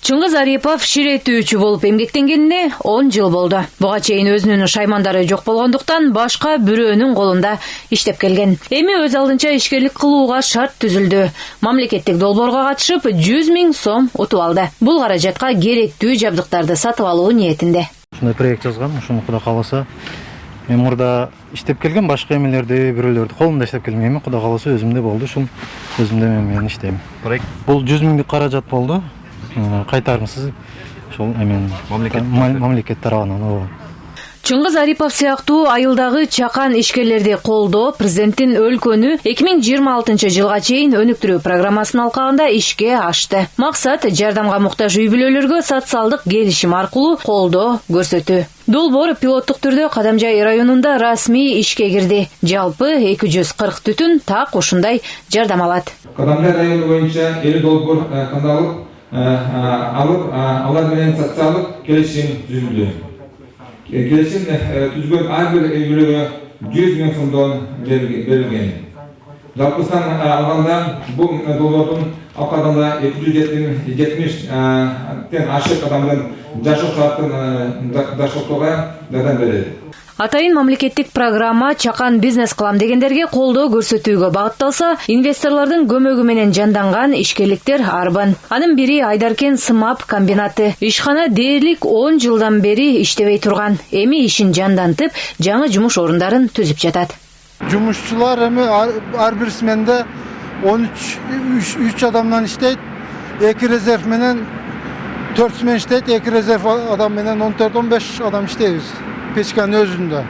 Чыңгыз Арипов ширетүүчү болуп эмгектенгенине 10 жыл болду. Буга чейин өзүнүн шаймандары жок болгондуктан башка бирөөнүн колунда иштеп келген. Эми өз алдынча ишкерлик кылууга шарт түзүлдү. Мамлекеттик долбоорго катышып 100 000 сом утуп алды. Бул каражатка керектүү жабдыктарды сатып алуу ниетинде. Ушундай проект жазгам, ушуну Кудай кааласа. Мен мурда иштеп келген башка эмелерди, бирөөлөрдү колумда иштеп келген. Эми Кудай кааласа өзүмдө болду, ушул өзүмдө мен иштейм. Проект бул 100 000 каражат болду. Кайтарымсыз ошол мамлекет тарабынан. Чыңгыз Арипов сыяктуу айылдагы чакан ишкерлерди колдоо президенттин өлкөнү 2026 жылга чейин өнүктүрүү программасынын алкагында ишке ашты. Максат жардамга муктаж үй бүлөлөргө социалдык келишим аркылуу колдоо көрсөтүү. Долбоор пилоттук түрдө Кадамжай районунда расмий ишке кирди. Жалпы 240 түтүн так ушундай жардам алат. Кадамжай району боюнча 50 долбоор тандалып, алар менен социалдык келишим түзүлдү. Келишим түзгөн ар бир үй бүлөгө 100 000 сомдон берилген. Жалпы сан алганда бул долбоордун алкагында 270 ашык адамдын жашоо шартын жакшыртууга жардам берет. Атайын мамлекеттик программа чакан бизнес кылам дегендерге колдоо көрсөтүүгө багытталса, инвесторлордун көмөгү менен жанданган ишкерликтер арбын. Анын бири Айдаркен сымап комбинаты. Ишкана дээрлик 10 жылдан бери иштебей турган. Эми ишин жандантып, жаңы жумуш орундарын түзүп жатат. Жумушчулар эми ар бир сменде 13 адамдан иштейт. 2 резерв менен 4 смен иштейт, 2 резерв адам менен 14-15 адам иштейбиз. Печканын өзүндө.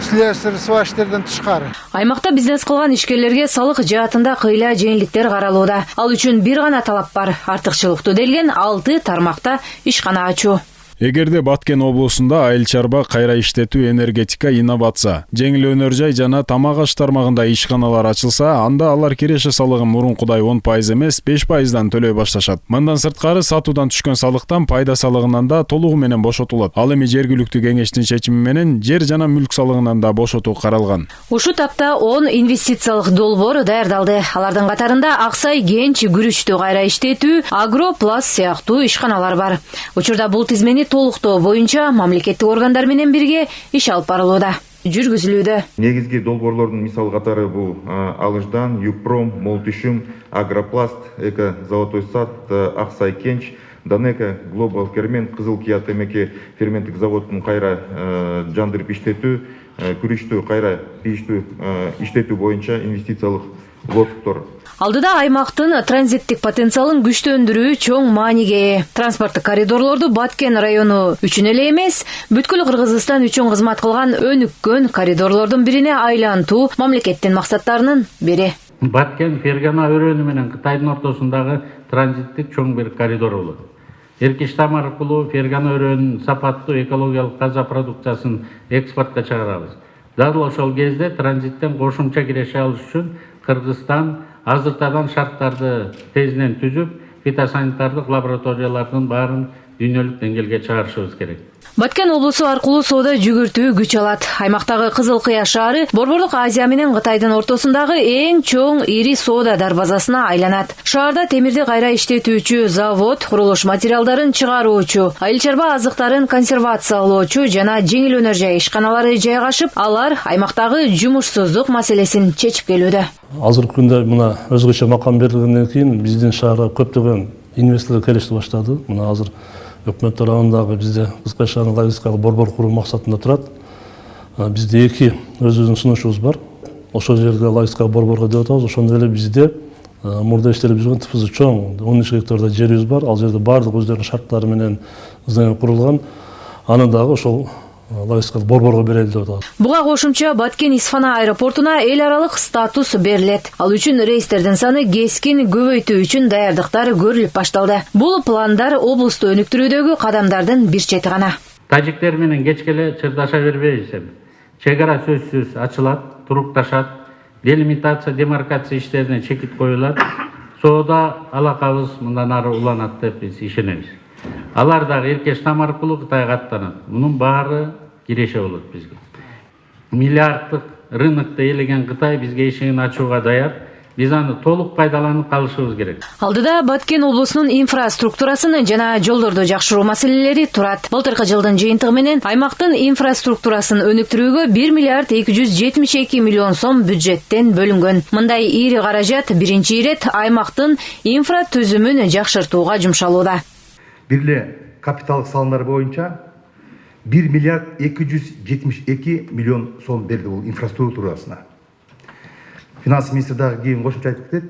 Слесарь, свачтерден тышкары. Аймакта бизнес кылган ишкерлерге салык жаатында кыйла жеңилдиктер каралууда. Ал үчүн бир гана талап бар: артыкчылыктуу делген 6 тармакта ишкана ачуу. Эгерде Баткен облусунда айыл чарба, кайра иштетүү, энергетика, инновация, жеңил өнөр жай жана тамак аш тармагында ишканалар ачылса, анда алар киреше салыгын мурункудай 10% эмес 5%дан төлөй башташат. Мындан сырткары сатуудан түшкөн салыктан пайда салыгынан да толугу менен бошотулат. Ал эми жергиликтүү кеңештин чечими менен жер жана мүлк салыгынан да бошотуу каралган. Ушу тапта 10 инвестициялык долбоор даярдалды. Алардын катарында Аксай Кенч күрүчтү кайра иштетүү, Агропласт сыяктуу ишканалар бар. Учурда бул тизмени толуктоо боюнча мамлекеттик органдар менен бирге иш алып барылууда, жүргүзүлүүдө. Негизги долбоорлордун мисал катары бул Алыждан, Юпром, Молтишум, Агропласт, Эко Золотой сад, Аксай Кенч, Данека, Глобал Кермен, Кызыл Кия темеки ферменттик заводун кайра жандырып иштетүү, күрүчтү кайра иштетүү боюнча инвестициялык лоттор. Алдыда аймактын транзиттик потенциалын күчтөндүрүү чоң мааниге ээ. Транспорттук коридорлорду Баткен району үчүн эле эмес, бүткүл Кыргызстан үчүн кызмат кылган өнүккөн коридорлордун бирине айлантуу мамлекеттин максаттарынын бири. Баткен Фергана өрөөнү менен Кытайдын ортосундагы транзиттик чоң бир коридор болот. Эркиштам аркылуу Фергана өрөөнүн сапаттуу экологиялык таза продукциясын экспортко чыгарабыз. Дал ошол кезде транзиттен кошумча киреше алыш үчүн Кыргызстан азыртадан шарттарды тезинен түзүп, фитосанитардык лабораториялардын баарын дүйнөлүк деңгээлге чыгарышыбыз керек. Баткен облусу аркылуу соода жүгүртүү күч алат. Аймактагы Кызыл Кыя шаары Борборлук Азия менен Кытайдын ортосундагы эң чоң ири соода дарбазасына айланат. Шаарда темирди кайра иштетүүчү завод, курулуш материалдарын чыгаруучу, айыл чарба азыктарын консервациялоочу жана жеңил өнөр жай ишканалары жайгашып, алар аймактагы жумушсуздук маселесин чечип келүүдө. Азыркы күндө мына өзгөчө макам берилгенден кийин биздин шаарга көптөгөн инвесторлор келишти баштады. Мына азыр өкмөт тарабындагы бизде Кызыл шаарын логистикалык борбор куруу максатында турат. Бизде 2 өзүбүздүн сунушубуз бар. Ошол жерде логистикалык борборго деп атабыз. Ошондой эле бизде мурда иштелип жүргөн ТФЗ чоң 13 гектарда жерибиз бар. Ал жерде баардык өздөрүнүн шарттары менен здание курулган. Аны дагы ошол логистикалык борборго берели деп атабыз. Буга кошумча Баткен Исфана аэропортуна эл аралык статус берилет. Ал үчүн рейстердин саны кескин көбөйтүү үчүн даярдыктар көрүлүп башталды. Бул пландар облусту өнүктүрүүдөгү кадамдардын бир чети гана. Тажиктер менен кечкеле чырдаша бербейбиз. Чек ара сөзсүз ачылат, турукташат, делимитация, демаркация иштерине чекит коюлат. Соода алакабыз мындан ары уланат деп биз ишенебиз. Алар дагы Эркиштам аркылуу Кытайга аттанат. Мунун баары киреше болот бизге. Миллиарддык рынокто ээлеген Кытай бизге эшигин ачууга даяр. биз аны толук пайдаланып калышыбыз керек. Алдыда Баткен облусунун инфраструктурасын жана жолдорду жакшыруу маселелери турат. Былтыркы жылдын жыйынтыгы менен аймактын инфраструктурасын өнүктүрүүгө 1 миллиард 272 миллион сом бюджеттен бөлүнгөн. Мындай ири каражат биринчи ирет аймактын инфра түзүмүн жакшыртууга жумшалууда. Бирле капиталдык салымдар боюнча 1 миллиард 272 миллион сом берди бул инфраструктурасына. Финанс министри дагы кийин кошумча айтып кетет.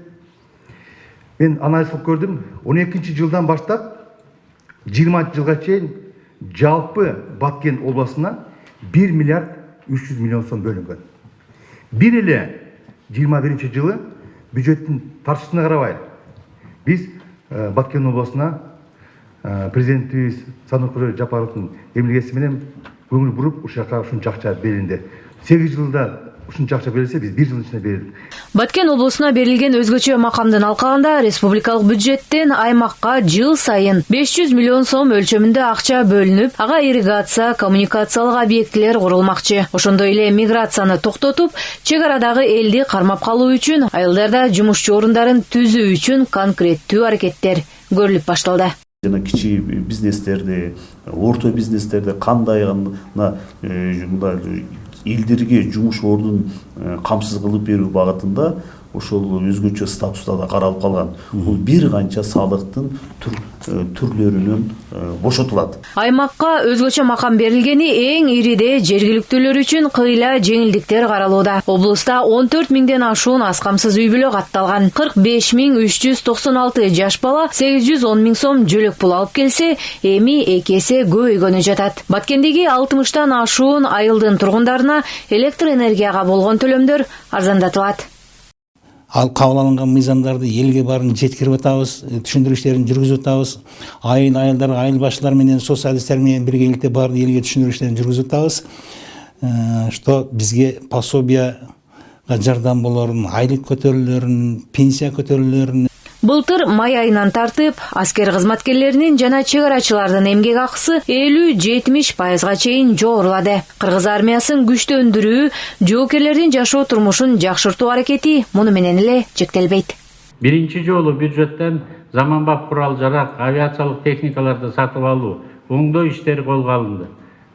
Мен анализ кылып көрдүм. 12 жылдан баштап 20 жылга чейин жалпы Баткен областына 1 миллиард 300 миллион сом бөлүнгөн. Бир эле 21 жылы бюджеттин тарчысына карабай биз Баткен областына президентибиз Садыкбай Жапаровдун эмгеси менен көңүл буруп ушул жака ушунча акча берилди. 8 жылда ушунча акча берилсе биз 1 жыл ичинде бердик. Баткен облусуна берилген өзгөчө макамдын алкагында республикалык бюджеттен аймакка жыл сайын 500 миллион сом өлчөмүндө акча бөлүнүп, ага ирригация, коммуникациялык объектилер курулмакчы. Ошондой эле миграцияны токтотуп, чек арадагы элди кармап калуу үчүн, айылдарда жумушчу орундарын түзүү үчүн конкреттүү аракеттер көрүлүп башталды. Жана кичи бизнестерди, орто бизнестерди кандай гана элдерге жумуш ордун камсыз кылып берүү багытында ошол өзгөчө статуста да каралып калган. Бул бир канча салыктын түрлөрүнөн бошотулат. Аймакка өзгөчө макам берилгени эң ириде жергиликтүүлөр үчүн кыйла жеңилдиктер каралууда. Облуста 14 миңден ашуун аз камсыз үй бүлө катталган. 45.396 жаш бала 810 миң сом жөлөк пул алып келсе, эми 2 эсе көбөйгөнү жатат. Баткендеги 60тан ашуун айылдын тургундарына электр энергияга болгон төлөмдөр арзандатылат. Ал кабыл алынган мыйзамдарды элге барын жеткирип атабыз, түшүндүрүштөрүн жүргүзүп атабыз. Айылдар, айыл башчылар менен социалисттер менен биргеликте барды элге түшүндүрүштөрүн жүргүзүп атабыз. Что бизге пособияга жардам болорун, айлык көтөрүлөрүн, пенсия көтөрүлөрүн. Былтыр май айынан тартып, аскер кызматкерлеринин жана чек арачылардын эмгек акысы 50-70%га чейин жогорулады. Кыргыз армиясын күчтөндүрүү, жоокерлердин жашоо турмушун жакшыртуу аракети муну менен эле чектелбейт. Биринчи жолу бюджеттен заманбап курал-жарак, авиациялык техникаларды сатып алуу, оңдоо иштери колго алынды.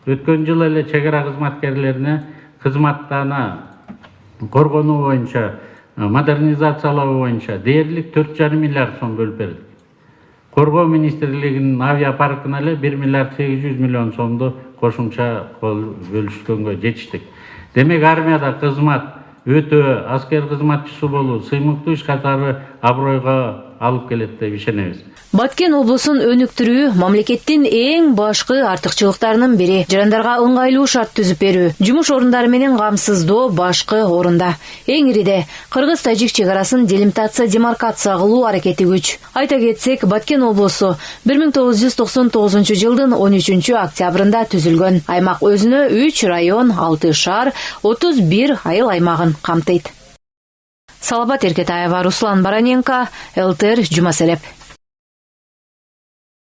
Өткөн жылы эле чек ара кызматкерлерине кызматтана коргонуу боюнча, модернизациялоо боюнча дээрлик 4,5 миллиард сом бөлүп бердик. Коргоо министрлигинин авиапаркына эле 1 миллиард 800 миллион сомду кошумча бөлүшкөнгө жетиштик. Демек армияда кызмат өтө, аскер кызматчысы болуу сыймыктуу иш катары абройго алып келет деп ишенебиз. Баткен облусун өнүктүрүү мамлекеттин эң башкы артыкчылыктарынын бири. Жарандарга ыңгайлуу шарт түзүп берүү, жумуш орундары менен камсыздоо башкы орунда. Эң ириде кыргыз-тажик чек арасын делимитация-демаркация кылуу аракети күч. Айта кетсек, Баткен облусу 1999 жылдын 13 октябрында түзүлгөн. Аймак өзүнө 3 район, 6 шаар, 31 айыл аймагын камтыйт. Салабат Эркетаева, Руслан Бараненко, ЛТР, Жумаселеп.